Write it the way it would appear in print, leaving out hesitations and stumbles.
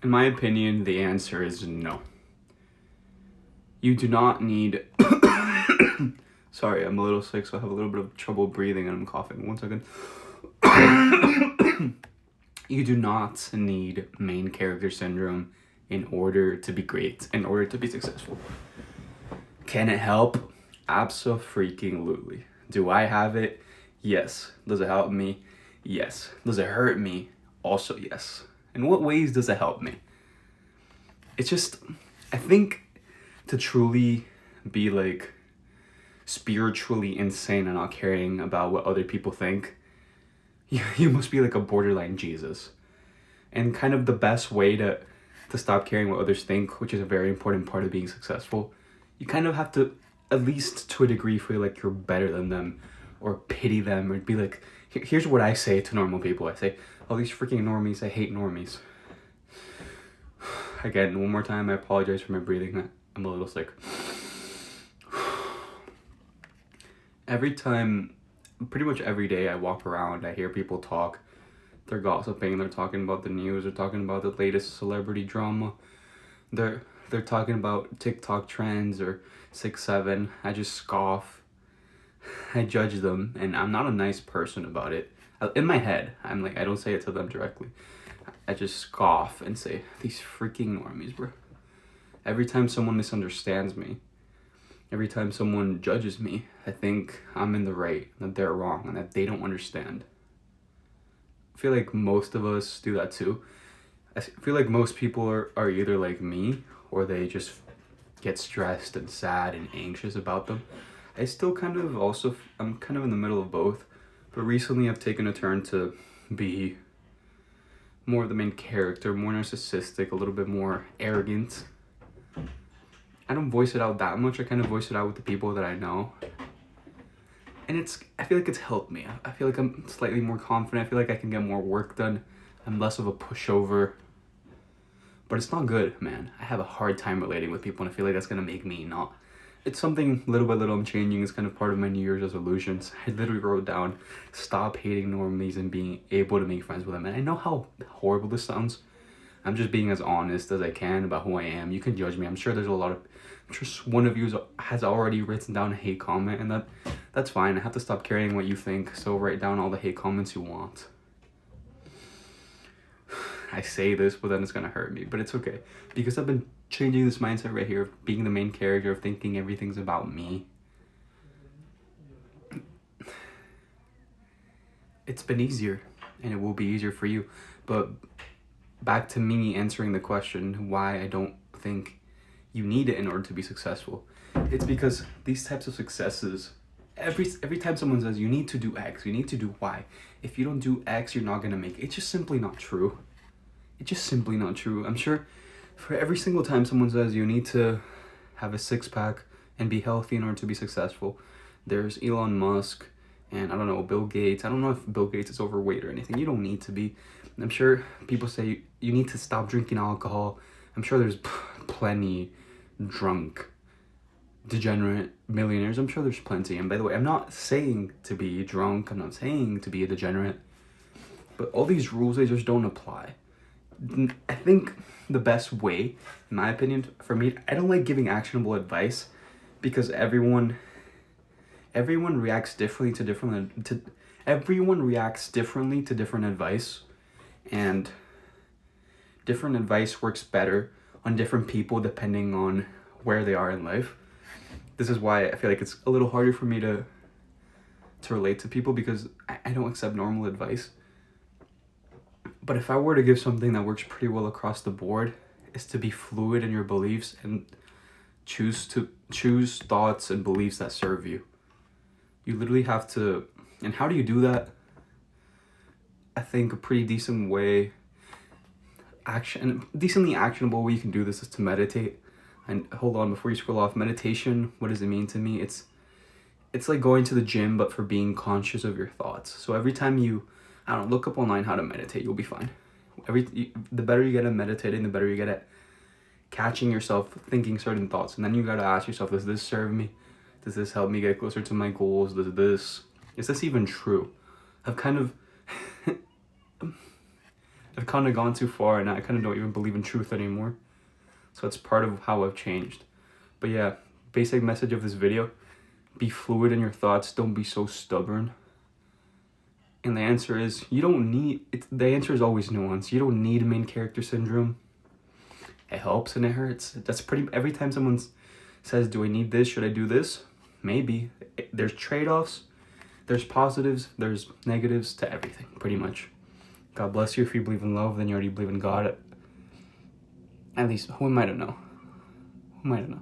In my opinion, the answer is no. You do not need. Sorry, I'm a little sick, so I have a little bit of trouble breathing and I'm coughing. 1 second. You do not need main character syndrome in order to be great, in order to be successful. Can it help? Abso-freaking-lutely. Do I have it? Yes. Does it help me? Yes. Does it hurt me? Also yes. In what ways does it help me? It's just, I think to truly be like spiritually insane and not caring about what other people think, you must be like a borderline Jesus. And kind of the best way to stop caring what others think, which is a very important part of being successful, you kind of have to, at least to a degree, feel like you're better than them or pity them or be like, here's what I say to normal people. I say, oh, these freaking normies, I hate normies. Again, one more time, I apologize for my breathing. I'm a little sick. Every time, pretty much every day I walk around, I hear people talk. They're gossiping, they're talking about the news, they're talking about the latest celebrity drama. They're talking about TikTok trends or 6'7". I just scoff. I judge them, and I'm not a nice person about it. In my head, I'm like, I don't say it to them directly. I just scoff and say, these freaking normies, bro. Every time someone misunderstands me, every time someone judges me, I think I'm in the right, that they're wrong, and that they don't understand. I feel like most of us do that too. I feel like most people are either like me or they just get stressed and sad and anxious about them. I still kind of also, I'm kind of in the middle of both. But recently I've taken a turn to be more of the main character, more narcissistic, a little bit more arrogant. I don't voice it out that much. I kind of voice it out with the people that I know. And I feel like it's helped me. I feel like I'm slightly more confident. I feel like I can get more work done. I'm less of a pushover. But it's not good, man. I have a hard time relating with people, and I feel like that's gonna make me not. It's something little by little I'm changing. It's kind of part of my New Year's resolutions. I literally wrote down, stop hating normies and being able to make friends with them. And I know how horrible this sounds. I'm just being as honest as I can about who I am. You can judge me. I'm sure there's a lot of, I'm sure one of you has already written down a hate comment, and that's fine. I have to stop caring what you think. So write down all the hate comments you want. I say this, but then it's gonna hurt me. But it's okay, because I've been changing this mindset right here of being the main character, of thinking everything's about me. It's been easier, and it will be easier for you. But back to me answering the question why I don't think you need it in order to be successful. It's because these types of successes, every time someone says you need to do X, you need to do Y. If you don't do X, you're not gonna make it. It's just simply not true. It's just simply not true. I'm sure for every single time someone says you need to have a six-pack and be healthy in order to be successful, there's Elon Musk and I don't know, Bill Gates. I don't know if Bill Gates is overweight or anything. You don't need to be. I'm sure people say you need to stop drinking alcohol. I'm sure there's plenty drunk, degenerate millionaires. I'm sure there's plenty. And by the way, I'm not saying to be drunk. I'm not saying to be a degenerate. But all these rules, they just don't apply. I think the best way, in my opinion, for me, I don't like giving actionable advice because everyone reacts differently to different advice, and different advice works better on different people depending on where they are in life. This is why I feel like it's a little harder for me to relate to people, because I don't accept normal advice. But if I were to give something that works pretty well across the board, is to be fluid in your beliefs and choose thoughts and beliefs that serve you. You literally have to, and how do you do that? I think a pretty decent way, decently actionable way you can do this is to meditate. And hold on, before you scroll off, meditation, what does it mean to me? It's like going to the gym, but for being conscious of your thoughts. So every time you, I don't know, look up online how to meditate, you'll be fine. The better you get at meditating, the better you get at catching yourself thinking certain thoughts. And then you gotta ask yourself, does this serve me? Does this help me get closer to my goals? Is this even true? I've kind of, I've kind of gone too far, and I kind of don't even believe in truth anymore. So it's part of how I've changed. But yeah, basic message of this video: be fluid in your thoughts. Don't be so stubborn. And the answer is, you don't need it. The answer is always nuance. You don't need main character syndrome. It helps and it hurts. That's pretty. Every time someone says, "Do I need this? Should I do this?" Maybe. There's trade-offs. There's positives. There's negatives to everything. Pretty much. God bless you if you believe in love. Then you already believe in God. At least, who am I to know? Who am I to know?